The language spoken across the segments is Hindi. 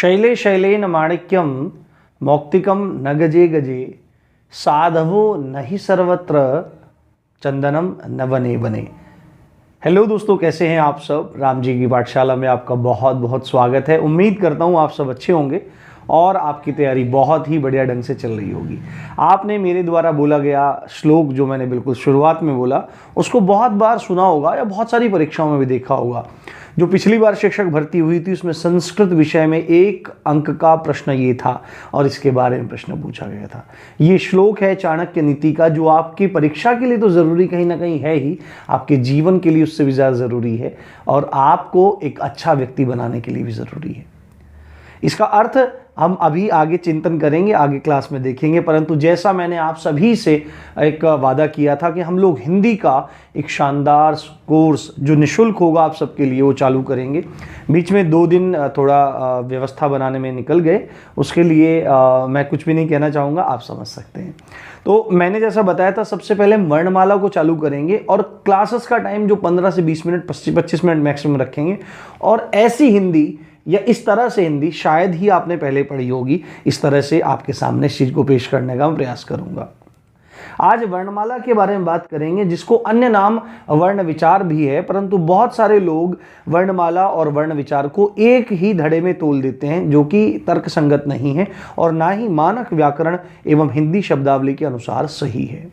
शैले शैलेन माणिक्यम मौक्तिकम न गजे गजे साधवो नहीं सर्वत्र चंदनम न बने बने। हेलो दोस्तों, कैसे हैं आप सब। राम जी की पाठशाला में आपका बहुत बहुत स्वागत है। उम्मीद करता हूं आप सब अच्छे होंगे और आपकी तैयारी बहुत ही बढ़िया ढंग से चल रही होगी। आपने मेरे द्वारा बोला गया श्लोक जो मैंने बिल्कुल शुरुआत में बोला उसको बहुत बार सुना होगा या बहुत सारी परीक्षाओं में भी देखा होगा। जो पिछली बार शिक्षक भर्ती हुई थी उसमें संस्कृत विषय में 1 अंक का प्रश्न ये था और इसके बारे में प्रश्न पूछा गया था। ये श्लोक है चाणक्य नीति का, जो आपकी परीक्षा के लिए तो ज़रूरी कहीं ना कहीं है ही, आपके जीवन के लिए उससे भी ज़्यादा ज़रूरी है और आपको एक अच्छा व्यक्ति बनाने के लिए भी ज़रूरी है। इसका अर्थ हम अभी आगे चिंतन करेंगे, आगे क्लास में देखेंगे, परंतु जैसा मैंने आप सभी से एक वादा किया था कि हम लोग हिंदी का एक शानदार कोर्स जो निःशुल्क होगा आप सबके लिए वो चालू करेंगे। बीच में 2 दिन थोड़ा व्यवस्था बनाने में निकल गए, उसके लिए मैं कुछ भी नहीं कहना चाहूँगा, आप समझ सकते हैं। तो मैंने जैसा बताया था सबसे पहले वर्णमाला को चालू करेंगे और क्लासेस का टाइम जो 15 से 20 मिनट 25 मिनट मैक्सिमम रखेंगे और ऐसी हिंदी या इस तरह से हिंदी शायद ही आपने पहले पढ़ी होगी, इस तरह से आपके सामने इस चीज़ को पेश करने का मैं प्रयास करूंगा। आज वर्णमाला के बारे में बात करेंगे, जिसको अन्य नाम वर्ण विचार भी है, परंतु बहुत सारे लोग वर्णमाला और वर्ण विचार को एक ही धड़े में तोल देते हैं, जो कि तर्कसंगत नहीं है और ना ही मानक व्याकरण एवं हिंदी शब्दावली के अनुसार सही है।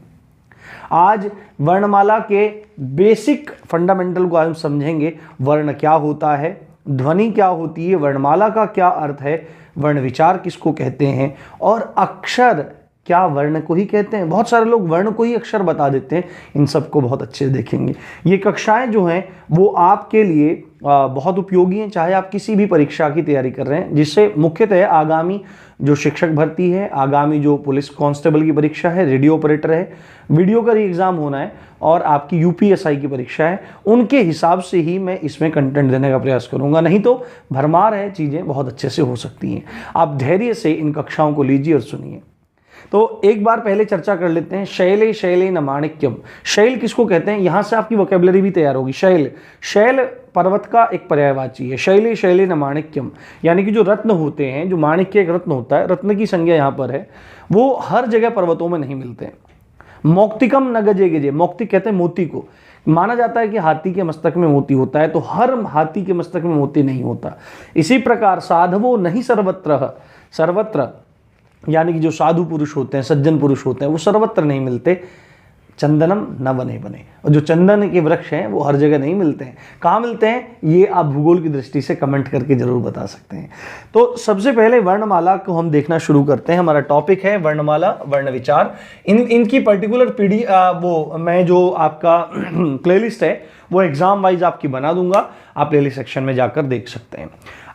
आज वर्णमाला के बेसिक फंडामेंटल को हम समझेंगे। वर्ण क्या होता है, ध्वनि क्या होती है, वर्णमाला का क्या अर्थ है, वर्ण विचार किसको कहते हैं और अक्षर क्या वर्ण को ही कहते हैं। बहुत सारे लोग वर्ण को ही अक्षर बता देते हैं, इन सबको बहुत अच्छे से देखेंगे। ये कक्षाएं जो हैं वो आपके लिए बहुत उपयोगी हैं, चाहे आप किसी भी परीक्षा की तैयारी कर रहे हैं, जिससे मुख्यतः आगामी जो शिक्षक भर्ती है, आगामी जो पुलिस कांस्टेबल की परीक्षा है, रेडियो ऑपरेटर है, वीडियो का एग्ज़ाम होना है और आपकी यूपीएसआई की परीक्षा है, उनके हिसाब से ही मैं इसमें कंटेंट देने का प्रयास करूंगा। नहीं तो भरमार है, चीज़ें बहुत अच्छे से हो सकती हैं। आप धैर्य से इन कक्षाओं को लीजिए और सुनिए। तो एक बार पहले चर्चा कर लेते हैं। शैले शैले न माणिक्यम। शैल किसको कहते हैं, यहां से आपकी वोकैबुलरी भी तैयार होगी। शैल, शैल पर्वत का एक पर्यायवाची है। शैले शैले न माणिक्यम यानी कि जो रत्न होते हैं, जो माणिक्य एक रत्न होता है, रत्न की संज्ञा यहाँ पर है, वो हर जगह पर्वतों में नहीं मिलते। मौक्तिकम न गजे गजे। मौक्तिक कहते हैं मोती को। माना जाता है कि हाथी के मस्तक में मोती होता है, तो हर हाथी के मस्तक में मोती नहीं होता। इसी प्रकार साधवो नहीं सर्वत्र, सर्वत्र यानी कि जो साधु पुरुष होते हैं, सज्जन पुरुष होते हैं, वो सर्वत्र नहीं मिलते। चंदनम न बने बने। और जो चंदन के वृक्ष हैं वो हर जगह नहीं मिलते हैं। कहाँ मिलते हैं ये आप भूगोल की दृष्टि से कमेंट करके जरूर बता सकते हैं। तो सबसे पहले वर्णमाला को हम देखना शुरू करते हैं। हमारा टॉपिक है वर्णमाला, वर्ण विचार। इनकी पर्टिकुलर वो मैं जो आपका प्लेलिस्ट है वो एग्जाम वाइज आपकी बना दूंगा, आप प्लेलिस्ट सेक्शन में जाकर देख सकते हैं।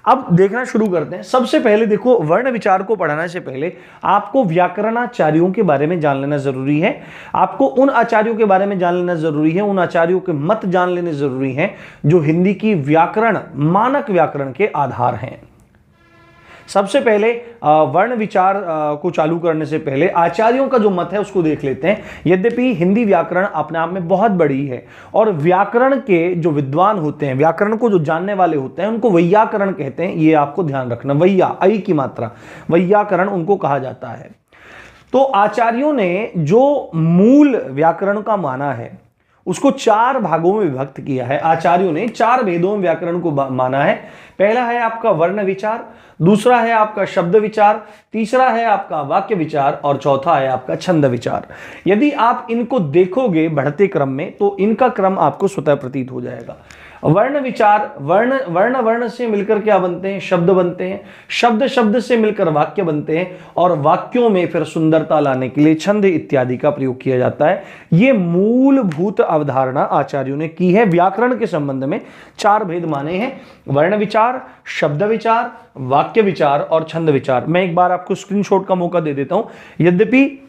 अब देखना शुरू करते हैं। सबसे पहले देखो, वर्ण विचार को पढ़ाने से पहले आपको व्याकरणाचार्यों के बारे में जान लेना जरूरी है। आपको उन आचार्यों के बारे में जान लेना जरूरी है, उन आचार्यों के मत जान लेने जरूरी हैं जो हिंदी की व्याकरण, मानक व्याकरण के आधार हैं। सबसे पहले वर्ण विचार को चालू करने से पहले आचार्यों का जो मत है उसको देख लेते हैं। यद्यपि हिंदी व्याकरण अपने आप में बहुत बड़ी है और व्याकरण के जो विद्वान होते हैं, व्याकरण को जो जानने वाले होते हैं, उनको वैयाकरण कहते हैं। ये आपको ध्यान रखना, वैया ऐ की मात्रा, वैयाकरण उनको कहा जाता है। तो आचार्यों ने जो मूल व्याकरण का माना है उसको 4 भागों में विभक्त किया है। आचार्यों ने 4 भेदों में व्याकरण को माना है। पहला है आपका वर्ण विचार, दूसरा है आपका शब्द विचार, तीसरा है आपका वाक्य विचार और चौथा है आपका छंद विचार। यदि आप इनको देखोगे बढ़ते क्रम में तो इनका क्रम आपको स्वतः प्रतीत हो जाएगा। वर्ण विचार, वर्ण वर्ण वर्ण से मिलकर क्या बनते हैं, शब्द बनते हैं, शब्द शब्द से मिलकर वाक्य बनते हैं और वाक्यों में फिर सुंदरता लाने के लिए छंद इत्यादि का प्रयोग किया जाता है। ये मूलभूत अवधारणा आचार्यों ने की है। व्याकरण के संबंध में 4 भेद माने हैं, वर्ण विचार, शब्द विचार, वाक्य विचार और छंद विचार। मैं एक बार आपको स्क्रीनशॉट का मौका दे देता हूं। यद्यपि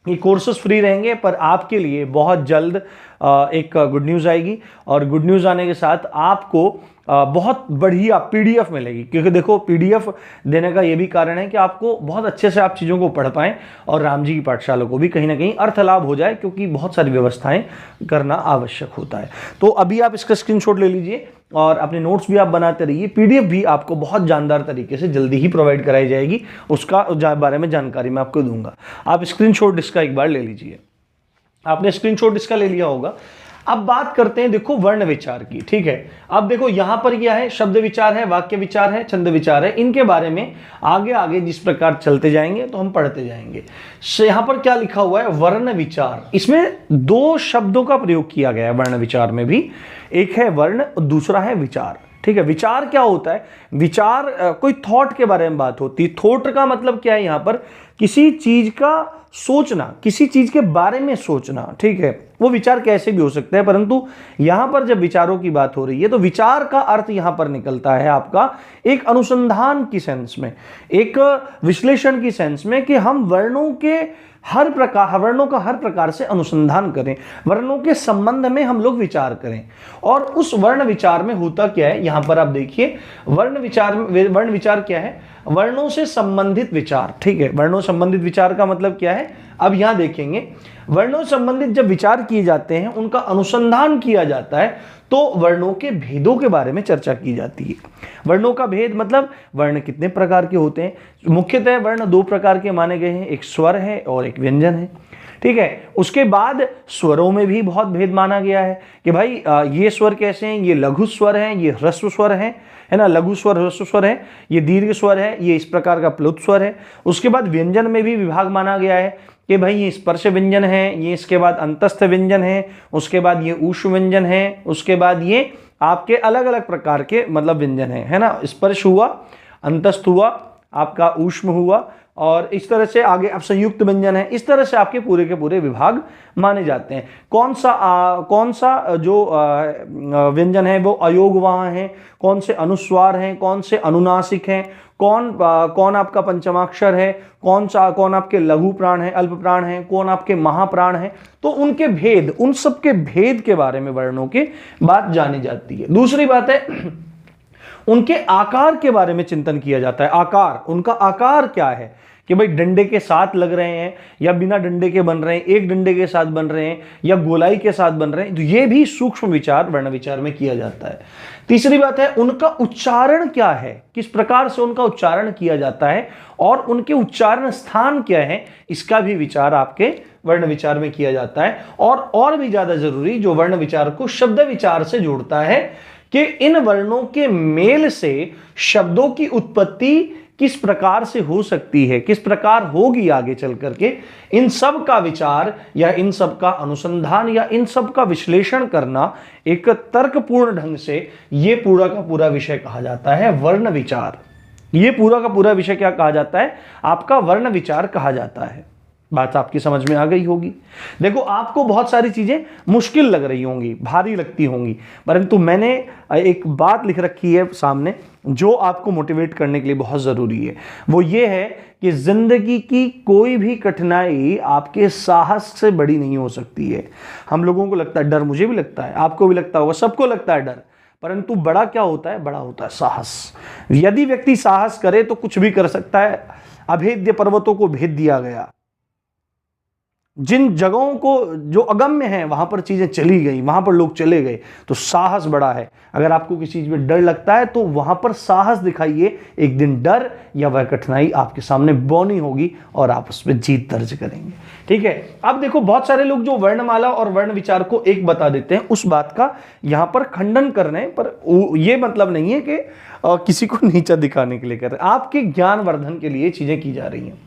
ये कोर्सेस फ्री रहेंगे पर आपके लिए बहुत जल्द एक गुड न्यूज़ आएगी और गुड न्यूज़ आने के साथ आपको बहुत बढ़िया पीडीएफ मिलेगी, क्योंकि देखो पीडीएफ देने का ये भी कारण है कि आपको बहुत अच्छे से आप चीज़ों को पढ़ पाएं और राम जी की पाठशाला को भी कहीं ना कहीं अर्थ लाभ हो जाए, क्योंकि बहुत सारी व्यवस्थाएं करना आवश्यक होता है। तो अभी आप इसका स्क्रीनशॉट ले लीजिए और अपने नोट्स भी आप बनाते रहिए। पीडीएफ भी आपको बहुत जानदार तरीके से जल्दी ही प्रोवाइड कराई जाएगी, उसका बारे में जानकारी मैं आपको दूंगा। आप स्क्रीनशॉट इसका एक बार ले लीजिए। आपने स्क्रीनशॉट इसका ले लिया होगा। अब बात करते हैं देखो वर्ण विचार की, ठीक है। अब देखो यहां पर क्या है, शब्द विचार है, वाक्य विचार है, छंद विचार है। इनके बारे में आगे आगे जिस प्रकार चलते जाएंगे तो हम पढ़ते जाएंगे। यहां पर क्या लिखा हुआ है, वर्ण विचार। इसमें दो शब्दों का प्रयोग किया गया है वर्ण विचार में भी, एक है वर्ण और दूसरा है विचार, ठीक है। विचार क्या होता है, विचार कोई थॉट के बारे में बात होती है। थॉट का मतलब क्या है, यहां पर किसी चीज का सोचना, किसी चीज के बारे में सोचना, ठीक है। वो विचार कैसे भी हो सकते हैं, परंतु यहां पर जब विचारों की बात हो रही है तो विचार का अर्थ यहां पर निकलता है आपका एक अनुसंधान की सेंस में, एक विश्लेषण की सेंस में, कि हम वर्णों का हर प्रकार से अनुसंधान करें, वर्णों के संबंध में हम लोग विचार करें। और उस वर्ण विचार में होता क्या है, यहां पर आप देखिए वर्ण विचार क्या है, वर्णों से संबंधित विचार, ठीक है। वर्णों संबंधित विचार का मतलब क्या है, अब यहां देखेंगे वर्णों संबंधित जब विचार किए जाते हैं, उनका अनुसंधान किया जाता है, तो वर्णों के भेदों के बारे में चर्चा की जाती है। वर्णों का भेद मतलब वर्ण कितने प्रकार के होते हैं। मुख्यतः वर्ण दो प्रकार के माने गए हैं, एक स्वर है और एक व्यंजन है, ठीक है। उसके बाद स्वरों में भी बहुत भेद माना गया है कि भाई ये स्वर कैसे हैं, ये लघु स्वर हैं, ये ह्रस्व स्वर हैं, है ना, लघु स्वर ह्रस्व स्वर है, ये दीर्घ स्वर है, ये इस प्रकार का प्लुत स्वर है। उसके बाद व्यंजन में भी विभाग माना गया है कि भाई ये स्पर्श व्यंजन है, ये इसके बाद अंतस्थ व्यंजन है, उसके बाद ये ऊष्म व्यंजन है, उसके बाद ये आपके अलग अलग प्रकार के मतलब व्यंजन है ना। स्पर्श हुआ, अंतस्थ हुआ, आपका ऊष्म हुआ, और इस तरह से आगे अब संयुक्त व्यंजन है। इस तरह से आपके पूरे के पूरे विभाग माने जाते हैं। कौन सा जो व्यंजन है वो अयोग वहां है, कौन से अनुस्वार हैं, कौन से अनुनासिक हैं, कौन आपका पंचमाक्षर है, कौन आपके लघु प्राण है, अल्प प्राण है, कौन आपके महाप्राण है। तो उनके भेद, उन सब के भेद के बारे में वर्णों के बात जानी जाती है। दूसरी बात है उनके आकार के बारे में चिंतन किया जाता है। आकार, उनका आकार क्या है, कि भाई डंडे के साथ लग रहे हैं या बिना डंडे के बन रहे हैं, एक डंडे के साथ बन रहे हैं या गोलाई के साथ बन रहे हैं। तो ये भी सूक्ष्म विचार वर्ण विचार में किया जाता है। तीसरी बात है उनका उच्चारण क्या है, किस प्रकार से उनका उच्चारण किया जाता है और उनके उच्चारण स्थान क्या है, इसका भी विचार आपके वर्ण विचार में किया जाता है। और भी ज्यादा जरूरी जो वर्ण विचार को शब्द विचार से जोड़ता है कि इन वर्णों के मेल से शब्दों की उत्पत्ति किस प्रकार से हो सकती है, किस प्रकार होगी आगे चल करके, इन सब का विचार या इन सब का अनुसंधान या इन सब का विश्लेषण करना एक तर्कपूर्ण ढंग से, ये पूरा का पूरा विषय कहा जाता है वर्ण विचार। ये पूरा का पूरा विषय क्या कहा जाता है, आपका वर्ण विचार कहा जाता है। बात आपकी समझ में आ गई होगी। देखो आपको बहुत सारी चीजें मुश्किल लग रही होंगी, भारी लगती होंगी, परंतु मैंने एक बात लिख रखी है सामने जो आपको मोटिवेट करने के लिए बहुत जरूरी है। वो ये है कि जिंदगी की कोई भी कठिनाई आपके साहस से बड़ी नहीं हो सकती है। हम लोगों को लगता है डर, मुझे भी लगता है, आपको भी लगता होगा, सबको लगता है डर, परंतु बड़ा क्या होता है, बड़ा होता है साहस। यदि व्यक्ति साहस करे तो कुछ भी कर सकता है। अभेद्य पर्वतों को भेद दिया गया, जिन जगहों को जो अगम्य है वहां पर चीजें चली गई, वहां पर लोग चले गए, तो साहस बड़ा है। अगर आपको किसी चीज में डर लगता है तो वहां पर साहस दिखाइए, एक दिन डर या वह कठिनाई आपके सामने बौनी होगी और आप उस पर जीत दर्ज करेंगे। ठीक है, अब देखो बहुत सारे लोग जो वर्णमाला और वर्ण विचार को एक बता देते हैं, उस बात का यहां पर खंडन कर रहे हैं, पर ये मतलब नहीं है कि किसी को नीचा दिखाने के लिए कर रहे हैं, आपके ज्ञान वर्धन के लिए चीजें की जा रही हैं।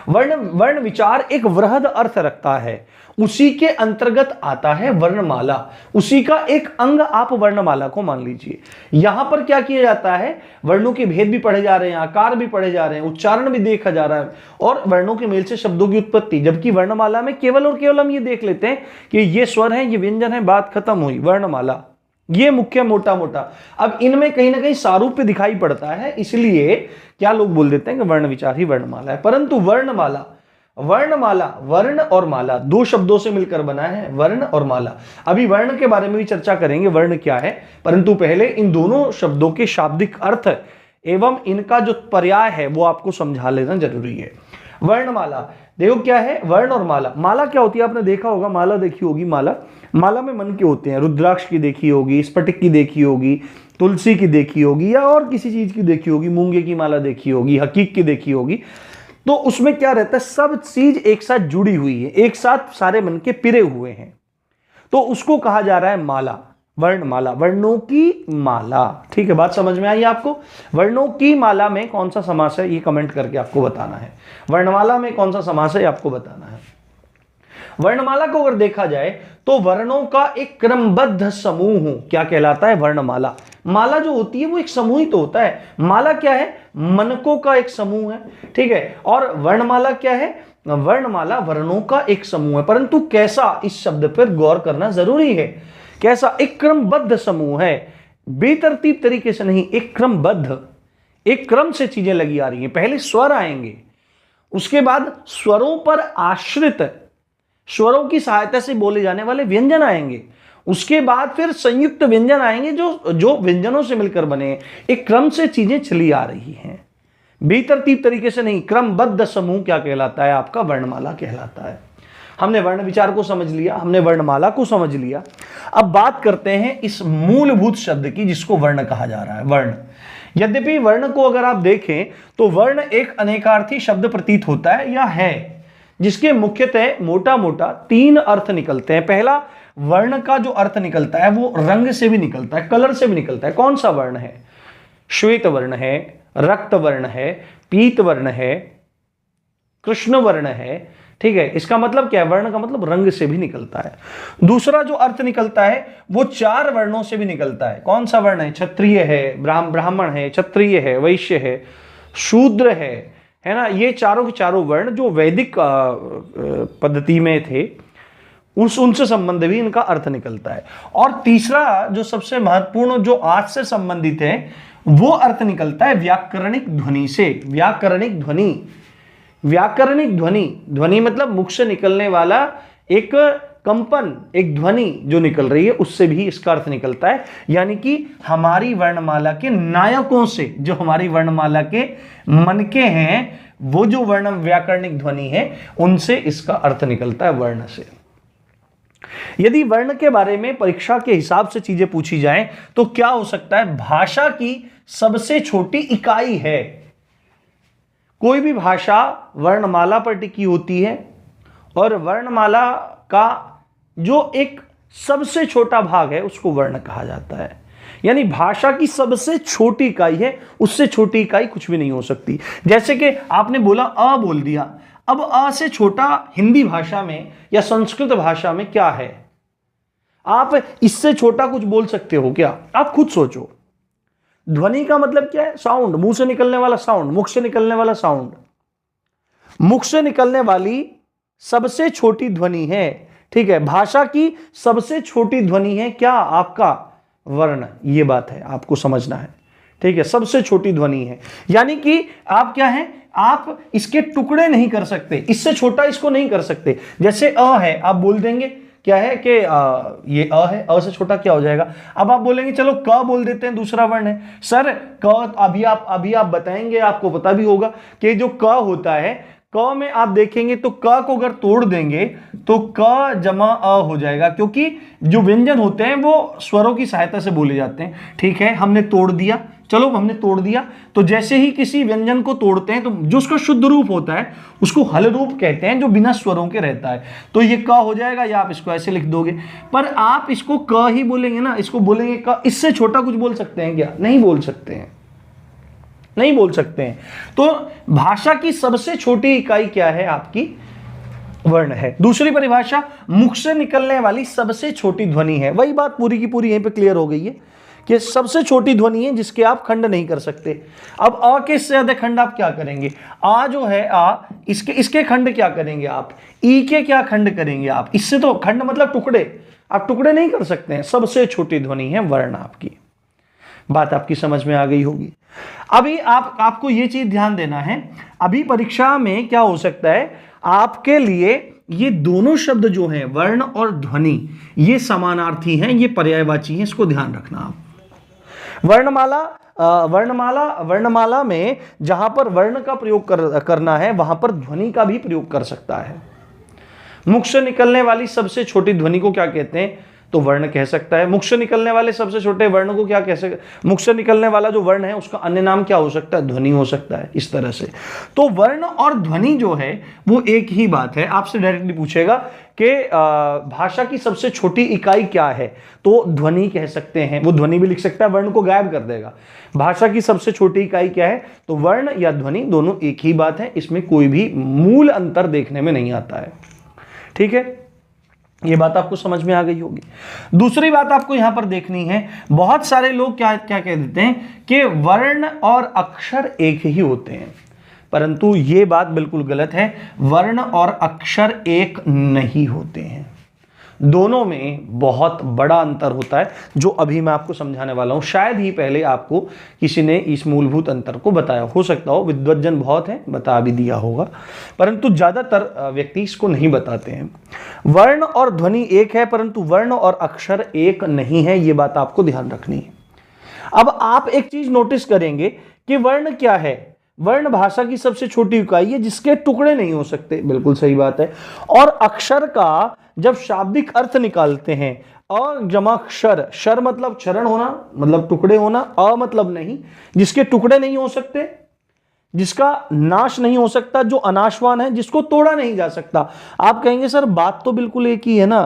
वर्ण विचार एक वृहद अर्थ रखता है, उसी के अंतर्गत आता है वर्णमाला, उसी का एक अंग आप वर्णमाला को मान लीजिए। यहां पर क्या किया जाता है, वर्णों के भेद भी पढ़े जा रहे हैं, आकार भी पढ़े जा रहे हैं, उच्चारण भी देखा जा रहा है और वर्णों के मेल से शब्दों की उत्पत्ति। जबकि वर्णमाला में केवल और केवल हम ये देख लेते हैं कि ये स्वर है, ये व्यंजन है, बात खत्म हुई। वर्णमाला ये मुख्य मोटा मोटा, अब इनमें कहीं ना कहीं सारूप्य दिखाई पड़ता है, इसलिए क्या लोग बोल देते हैं कि वर्ण विचार ही वर्णमाला है। परंतु वर्णमाला वर्णमाला, वर्ण और माला दो शब्दों से मिलकर बना है, वर्ण और माला। अभी वर्ण के बारे में भी चर्चा करेंगे, वर्ण क्या है, परंतु पहले इन दोनों शब्दों के शाब्दिक अर्थ एवं इनका जो पर्याय है वो आपको समझा लेना जरूरी है। वर्णमाला, देखो क्या है वर्ण और माला। माला क्या होती है, आपने देखा होगा, माला देखी होगी, माला में मन के होते हैं, रुद्राक्ष की देखी होगी, स्फटिक की देखी होगी, तुलसी की देखी होगी, या और किसी चीज की देखी होगी, मूंगे की माला देखी होगी, हकीक की देखी होगी। तो उसमें क्या रहता है, सब चीज एक साथ जुड़ी हुई है, एक साथ सारे मन के पिरे हुए हैं, तो उसको कहा जा रहा है माला, वर्णमाला, वर्णों की माला। ठीक है, बात समझ में आई आपको। वर्णों की माला में कौन सा समास है ये कमेंट करके आपको बताना है, वर्णमाला में कौन सा समास है ये आपको बताना है। वर्णमाला को अगर देखा जाए तो वर्णों का एक क्रमबद्ध समूह क्या कहलाता है, वर्णमाला। माला जो होती है वो एक समूह ही तो होता है, माला क्या है, मनकों का एक समूह है। ठीक है, और वर्णमाला क्या है, वर्णमाला वर्णों का एक समूह है, परंतु कैसा, इस शब्द पर गौर करना जरूरी है। कैसा, एक क्रमबद्ध समूह है, बेतरतीब तरीके से नहीं, एक क्रमबद्ध, एक क्रम से चीजें लगी आ रही हैं। पहले स्वर आएंगे, उसके बाद स्वरों पर आश्रित, स्वरों की सहायता से बोले जाने वाले व्यंजन आएंगे, उसके बाद फिर संयुक्त व्यंजन आएंगे जो व्यंजनों से मिलकर बने। एक क्रम से चीजें चली आ रही हैं, बेतरतीब तरीके से नहीं। क्रमबद्ध समूह क्या कहलाता है, आपका वर्णमाला कहलाता है। हमने वर्ण विचार को समझ लिया, हमने वर्णमाला को समझ लिया। अब बात करते हैं इस मूलभूत शब्द की जिसको वर्ण कहा जा रहा है, वर्ण। यद्यपि वर्ण को अगर आप देखें तो वर्ण एक अनेकार्थी शब्द प्रतीत होता है या है, जिसके मुख्यतः मोटा मोटा तीन अर्थ निकलते हैं। पहला, वर्ण का जो अर्थ निकलता है वो रंग से भी निकलता है, कलर से भी निकलता है। कौन सा वर्ण है, श्वेत वर्ण है, रक्त वर्ण है, पीत वर्ण है, कृष्ण वर्ण है। ठीक है, इसका मतलब क्या है, वर्ण का मतलब रंग से भी निकलता है। दूसरा जो अर्थ निकलता है वो चार वर्णों से भी निकलता है। कौन सा वर्ण है, क्षत्रिय है, ब्राह्मण है, क्षत्रिय है, वैश्य है, शूद्र है ना। ये चारों के चारों वर्ण जो वैदिक पद्धति में थे, उनसे संबंध भी इनका अर्थ निकलता है। और तीसरा जो सबसे महत्वपूर्ण, जो आज से संबंधित है, वो अर्थ निकलता है व्याकरणिक ध्वनि से। व्याकरणिक ध्वनि, व्याकरणिक ध्वनि, ध्वनि मतलब मुख से निकलने वाला एक कंपन, एक ध्वनि जो निकल रही है, उससे भी इसका अर्थ निकलता है। यानी कि हमारी वर्णमाला के नायकों से, जो हमारी वर्णमाला के मनके हैं, वो जो वर्ण व्याकरणिक ध्वनि है, उनसे इसका अर्थ निकलता है, वर्ण से। यदि वर्ण के बारे में परीक्षा के हिसाब से चीजें पूछी जाएं तो क्या हो सकता है, भाषा की सबसे छोटी इकाई है। कोई भी भाषा वर्णमाला पर टिकी होती है, और वर्णमाला का जो एक सबसे छोटा भाग है उसको वर्ण कहा जाता है। यानी भाषा की सबसे छोटी इकाई है, उससे छोटी इकाई कुछ भी नहीं हो सकती। जैसे कि आपने बोला अ बोल दिया, अब अ से छोटा हिंदी भाषा में या संस्कृत भाषा में क्या है, आप इससे छोटा कुछ बोल सकते हो क्या, आप खुद सोचो। ध्वनि का मतलब क्या है, साउंड, मुंह से निकलने वाला साउंड, मुख से निकलने वाला साउंड। मुख से निकलने वाली सबसे छोटी ध्वनि है। ठीक है, भाषा की सबसे छोटी ध्वनि है क्या, आपका वर्ण। ये बात है, आपको समझना है। ठीक है, सबसे छोटी ध्वनि है, यानी कि आप क्या है, आप इसके टुकड़े नहीं कर सकते, इससे छोटा इसको नहीं कर सकते। जैसे अ है, आप बोल देंगे क्या है कि ये अ है, अ से छोटा क्या हो जाएगा। अब आप बोलेंगे चलो क बोल देते हैं, दूसरा वर्ण है। सर क, अभी आप बताएंगे, आपको पता भी होगा कि जो क होता है, क में आप देखेंगे तो क को अगर तोड़ देंगे तो क जमा अ हो जाएगा, क्योंकि जो व्यंजन होते हैं वो स्वरों की सहायता से बोले जाते हैं। ठीक है, हमने तोड़ दिया, चलो हमने तोड़ दिया, तो जैसे ही किसी व्यंजन को तोड़ते हैं तो जो उसका शुद्ध रूप होता है उसको हल रूप कहते हैं, जो बिना स्वरों के रहता है। तो ये क हो जाएगा, या आप इसको ऐसे लिख दोगे। पर आप इसको क ही बोलेंगे ना, इसको बोलेंगे क, इससे छोटा कुछ बोल सकते हैं क्या, नहीं बोल सकते हैं, नहीं बोल सकते हैं। तो भाषा की सबसे छोटी इकाई क्या है, आपकी वर्ण है। दूसरी परिभाषा, मुख से निकलने वाली सबसे छोटी ध्वनि है। वही बात पूरी की पूरी यहीं पे क्लियर हो गई है कि सबसे छोटी ध्वनि है जिसके आप खंड नहीं कर सकते। अब अ के इससे ज्यादा खंड आप क्या करेंगे, आ जो है आ, इसके खंड क्या करेंगे आप, ई के क्या खंड करेंगे आप, इससे तो खंड मतलब टुकड़े, आप टुकड़े नहीं कर सकते हैं। सबसे छोटी ध्वनि है वर्ण आपकी। बात आपकी समझ में आ गई होगी। अभी आपको ये चीज ध्यान देना है, अभी परीक्षा में क्या हो सकता है आपके लिए, ये दोनों शब्द जो हैं वर्ण और ध्वनि, ये समानार्थी हैं, ये पर्यायवाची हैं, इसको ध्यान रखना आप। वर्णमाला में जहां पर वर्ण का प्रयोग करना है वहां पर ध्वनि का भी प्रयोग कर सकता है। मुख से निकलने वाली सबसे छोटी ध्वनि को क्या कहते हैं, तो वर्ण कह सकता है। मुख से निकलने वाले सबसे छोटे वर्ण को क्या कह सकते, मुख से निकलने वाला जो वर्ण है उसका अन्य नाम क्या हो सकता है, ध्वनि हो सकता है। इस तरह से तो वर्ण और ध्वनि जो है वो एक ही बात है। आपसे डायरेक्टली पूछेगा कि भाषा की सबसे छोटी इकाई क्या है, तो ध्वनि कह सकते हैं। वो ध्वनि भी लिख सकता है, वर्ण को गायब कर देगा। भाषा की सबसे छोटी इकाई क्या है, तो वर्ण या ध्वनि, दोनों एक ही बात है, इसमें कोई भी मूल अंतर देखने में नहीं आता है। ठीक है, ये बात आपको समझ में आ गई होगी। दूसरी बात आपको यहां पर देखनी है, बहुत सारे लोग क्या क्या कह देते हैं कि वर्ण और अक्षर एक ही होते हैं, परंतु ये बात बिल्कुल गलत है। वर्ण और अक्षर एक नहीं होते हैं, दोनों में बहुत बड़ा अंतर होता है, जो अभी मैं आपको समझाने वाला हूं। शायद ही पहले आपको किसी ने इस मूलभूत अंतर को बताया हो सकता हो, विद्वज्जन बहुत है, बता भी दिया होगा, परंतु ज्यादातर व्यक्ति इसको नहीं बताते हैं। वर्ण और ध्वनि एक है, परंतु वर्ण और अक्षर एक नहीं है, ये बात आपको ध्यान रखनी है। अब आप एक चीज नोटिस करेंगे कि वर्ण क्या है, वर्ण भाषा की सबसे छोटी इकाई है जिसके टुकड़े नहीं हो सकते, बिल्कुल सही बात है। और अक्षर का जब शाब्दिक अर्थ निकालते हैं, अ जमा क्षर, शर मतलब चरण होना, मतलब टुकड़े होना, अ मतलब नहीं, जिसके टुकड़े नहीं हो सकते, जिसका नाश नहीं हो सकता, जो अनाशवान है, जिसको तोड़ा नहीं जा सकता। आप कहेंगे सर बात तो बिल्कुल एक ही है ना,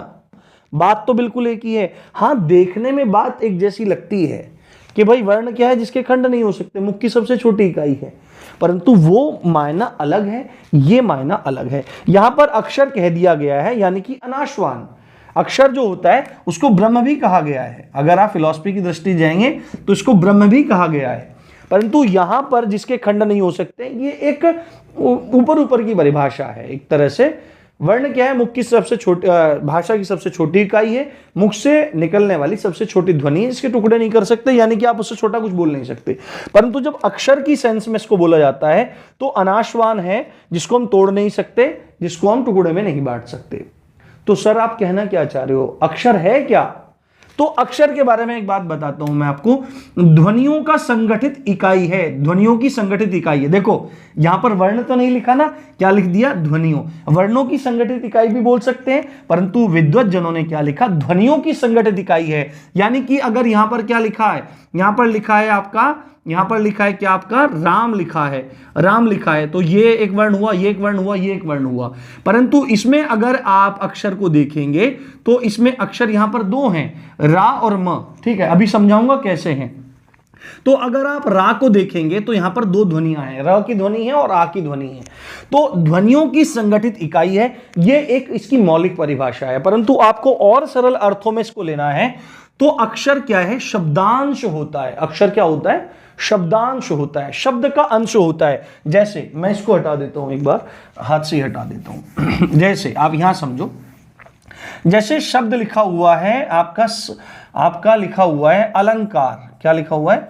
बात तो बिल्कुल एक ही है। हाँ, देखने में बात एक जैसी लगती है कि भाई वर्ण क्या है, जिसके खंड नहीं हो सकते, मुख की सबसे छोटी इकाई है, परंतु वो मायना अलग है, ये मायना अलग है। यहां पर अक्षर कह दिया गया है, यानी कि अनाशवान। अक्षर जो होता है उसको ब्रह्म भी कहा गया है। अगर आप फिलॉसफी की दृष्टि जाएंगे तो इसको ब्रह्म भी कहा गया है, परंतु यहां पर जिसके खंड नहीं हो सकते, ये एक ऊपर ऊपर की परिभाषा है एक तरह से। वर्ण क्या है, मुख की सबसे छोटी, भाषा की सबसे छोटी इकाई है, मुख से निकलने वाली सबसे छोटी ध्वनि है, इसके टुकड़े नहीं कर सकते, यानी कि आप उससे छोटा कुछ बोल नहीं सकते। परंतु जब अक्षर की सेंस में इसको बोला जाता है तो अनाशवान है, जिसको हम तोड़ नहीं सकते, जिसको हम टुकड़े में नहीं बांट सकते। तो सर आप कहना क्या चाह रहे हो, अक्षर है क्या? तो अक्षर के बारे में एक बात बताता हूं मैं आपको, ध्वनियों का संगठित इकाई है, ध्वनियों की संगठित इकाई है। देखो यहां पर वर्ण तो नहीं लिखा ना, क्या लिख दिया, ध्वनियों। वर्णों की संगठित इकाई भी बोल सकते हैं, परंतु विद्वज्जनों ने क्या लिखा, ध्वनियों की संगठित इकाई है। यानी कि अगर यहां पर क्या लिखा है, यहां पर लिखा है आपका, यहां पर लिखा है क्या आपका, राम लिखा है, राम लिखा है, तो ये एक वर्ण हुआ, ये एक वर्ण हुआ, ये एक वर्ण हुआ। परंतु इसमें अगर आप अक्षर को देखेंगे तो इसमें अक्षर यहां पर दो हैं, रा और म। ठीक है, अभी समझाऊंगा कैसे हैं। तो अगर आप रा को देखेंगे तो यहां पर दो ध्वनियां हैं, र की ध्वनि है और आ की ध्वनि है। तो ध्वनियों की संगठित इकाई है, ये एक इसकी मौलिक परिभाषा है। परंतु आपको और सरल अर्थों में इसको लेना है तो अक्षर क्या है, शब्दांश होता है। अक्षर क्या होता है, शब्दांश होता है, शब्द का अंश होता है। जैसे मैं इसको हटा देता हूं, एक बार हाथ से हटा देता हूं जैसे आप यहां समझो, जैसे शब्द लिखा हुआ है आपका लिखा हुआ है अलंकार, क्या लिखा हुआ है,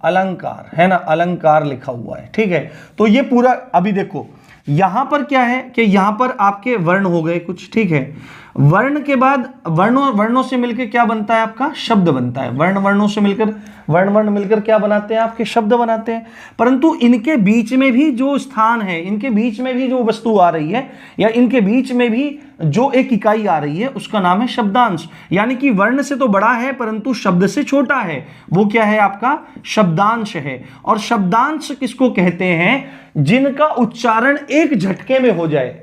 अलंकार, है ना, अलंकार लिखा हुआ है। ठीक है, तो ये पूरा, अभी देखो यहां पर क्या है कि यहां पर आपके वर्ण हो गए कुछ। ठीक है, वर्ण के बाद वर्णों से मिलकर क्या बनता है, आपका शब्द बनता है। वर्णों से मिलकर, वर्ण मिलकर क्या बनाते हैं, आपके शब्द बनाते हैं। परंतु इनके बीच में भी जो स्थान है, इनके बीच में भी जो वस्तु आ रही है, या इनके बीच में भी जो एक इकाई आ रही है, उसका नाम है शब्दांश। यानी कि वर्ण से तो बड़ा है परंतु शब्द से छोटा है, वो क्या है, आपका शब्दांश है। और शब्दांश किसको कहते हैं, जिनका उच्चारण एक झटके में हो जाए,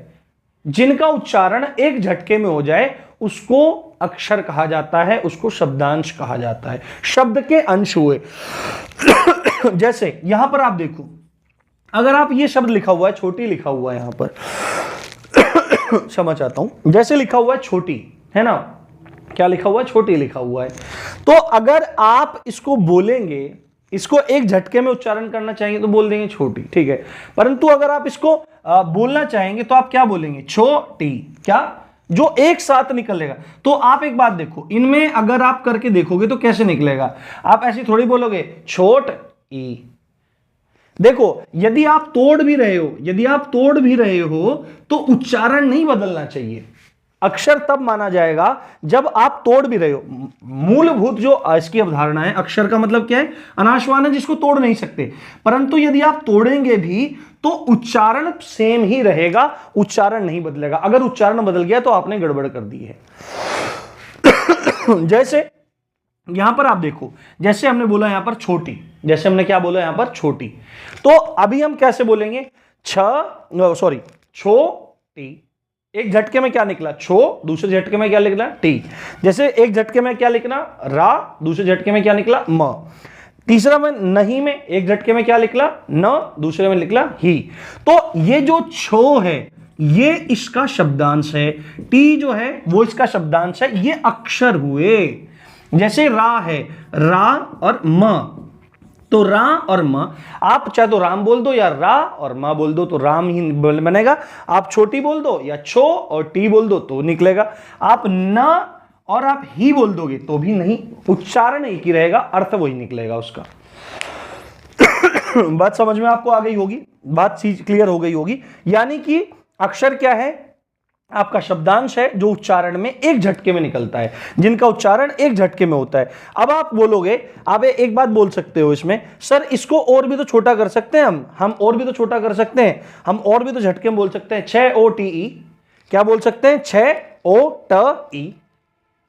जिनका उच्चारण एक झटके में हो जाए उसको अक्षर कहा जाता है, उसको शब्दांश कहा जाता है। शब्द के अंश हुए जैसे यहां पर आप देखो, अगर आप ये शब्द लिखा हुआ है, छोटी लिखा हुआ है यहां पर क्षमा चाहता हूं, जैसे लिखा हुआ है छोटी, है ना, क्या लिखा हुआ है, छोटी लिखा हुआ है। तो अगर आप इसको बोलेंगे, इसको एक झटके में उच्चारण करना चाहिए तो बोल देंगे छोटी। ठीक है, परंतु अगर आप इसको बोलना चाहेंगे तो आप क्या बोलेंगे, छोटी। क्या, जो एक साथ निकलेगा। तो आप एक बात देखो, इनमें अगर आप करके देखोगे तो कैसे निकलेगा, आप ऐसी थोड़ी बोलोगे छोट ई। देखो यदि आप तोड़ भी रहे हो तो उच्चारण नहीं बदलना चाहिए। अक्षर तब माना जाएगा जब आप तोड़ भी रहे हो। मूलभूत जो इसकी अवधारणा है, अक्षर का मतलब क्या है, अनाश्वान है जिसको तोड़ नहीं सकते, परंतु यदि आप तोड़ेंगे भी तो उच्चारण सेम ही रहेगा, उच्चारण नहीं बदलेगा। अगर उच्चारण बदल गया तो आपने गड़बड़ कर दी है। जैसे यहां पर आप देखो, जैसे हमने बोला यहां पर छोटी, जैसे हमने क्या बोला यहां पर छोटी, तो अभी हम कैसे बोलेंगे, छोटी। एक झटके में क्या निकला, छो, दूसरे झटके में क्या लिखना, टी। जैसे एक झटके में क्या लिखना, रा, दूसरे झटके में क्या निकला, म। तीसरा में नहीं में एक झटके में क्या निकला, न, दूसरे में निकला ही। तो ये जो छो है ये इसका शब्दांश है, टी जो है वो इसका शब्दांश है, ये अक्षर हुए। जैसे रा है, रा और म, तो रा और म, आप चाहे तो राम बोल दो या रा और म बोल दो तो राम ही बनेगा। आप छोटी बोल दो या छो और टी बोल दो तो निकलेगा। आप न और आप ही बोल दोगे तो भी नहीं, उच्चारण एक ही रहेगा, अर्थ वही निकलेगा उसका। बात समझ में आपको आ गई होगी, बात चीज क्लियर हो गई होगी। यानी कि अक्षर क्या है, आपका शब्दांश है जो उच्चारण में एक झटके में निकलता है, जिनका उच्चारण एक झटके में होता है। अब आप बोलोगे, आप एक बात बोल सकते हो इसमें, सर इसको और भी तो छोटा कर सकते हैं हम और भी तो छोटा कर सकते हैं, हम और भी तो झटके में बोल सकते हैं, 6 ओ टी ई। क्या बोल सकते हैं, 6 ओ ट ई।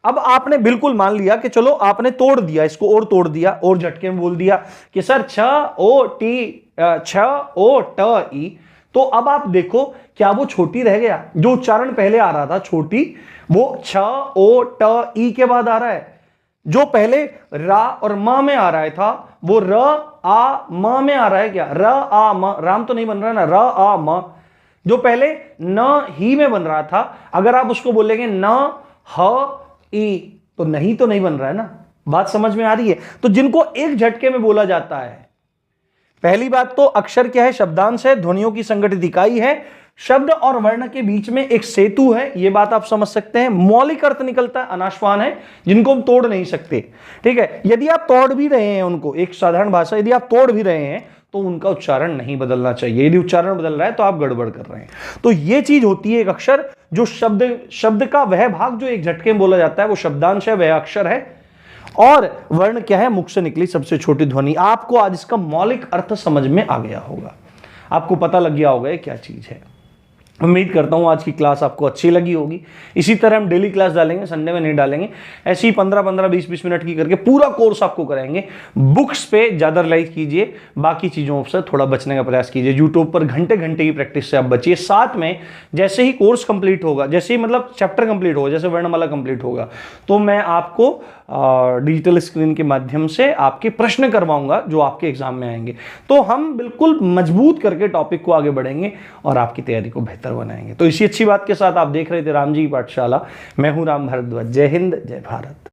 अब आपने बिल्कुल मान लिया कि चलो आपने तोड़ दिया इसको, और तोड़ दिया और झटके में बोल दिया कि सर 6 ओ ट ई। तो अब आप देखो क्या वो छोटी रह गया, जो उच्चारण पहले आ रहा था छोटी, वो 6 ओ ट ई के बाद आ रहा है। जो पहले रा और म में आ रहा था वो र आ म में आ रहा है। क्या, र आ म, राम तो नहीं बन रहा ना, र आ म। जो पहले न ही में बन रहा था, अगर आप उसको बोलेंगे न ह ई तो नहीं बन रहा है ना। बात समझ में आ रही है। तो जिनको एक झटके में बोला जाता है, पहली बात तो अक्षर क्या है, शब्दांश है, ध्वनियों की संगठित इकाई है, शब्द और वर्ण के बीच में एक सेतु है, यह बात आप समझ सकते हैं। मौलिक अर्थ निकलता है, अनाश्वान है जिनको हम तोड़ नहीं सकते। ठीक है, यदि आप तोड़ भी रहे हैं उनको, एक साधारण भाषा यदि आप तोड़ भी रहे हैं तो उनका उच्चारण नहीं बदलना चाहिए। यदि उच्चारण बदल रहा है तो आप गड़बड़ कर रहे हैं। तो यह चीज होती है एक अक्षर, जो शब्द का वह भाग जो एक झटके में बोला जाता है वो शब्दांश है, वह अक्षर है, और वर्ण क्या है, मुख से निकली सबसे छोटी ध्वनि। आपको आज इसका मौलिक अर्थ समझ में आ गया होगा, आपको पता लग गया होगा ये क्या चीज है। उम्मीद करता हूं आज की क्लास आपको अच्छी लगी होगी। इसी तरह हम डेली क्लास डालेंगे, संडे में नहीं डालेंगे। ऐसे ही 15-15, 20-20 मिनट की करके पूरा कोर्स आपको कराएंगे। बुक्स पे ज़्यादा रिलाइज कीजिए, बाकी चीज़ों से थोड़ा बचने का प्रयास कीजिए। यूट्यूब पर घंटे घंटे की प्रैक्टिस से आप बचिए। साथ में जैसे ही कोर्स कंप्लीट होगा, जैसे ही मतलब चैप्टर कंप्लीट होगा, जैसे वर्णमाला कंप्लीट होगा, तो मैं आपको डिजिटल स्क्रीन के माध्यम से आपके प्रश्न करवाऊंगा जो आपके एग्जाम में आएंगे। तो हम बिल्कुल मजबूत करके टॉपिक को आगे बढ़ेंगे और आपकी तैयारी को बेहतर बनाएंगे। तो इसी अच्छी बात के साथ आप देख रहे थे राम जी पाठशाला। मैं हूं राम भारद्वाज। जय हिंद, जय भारत।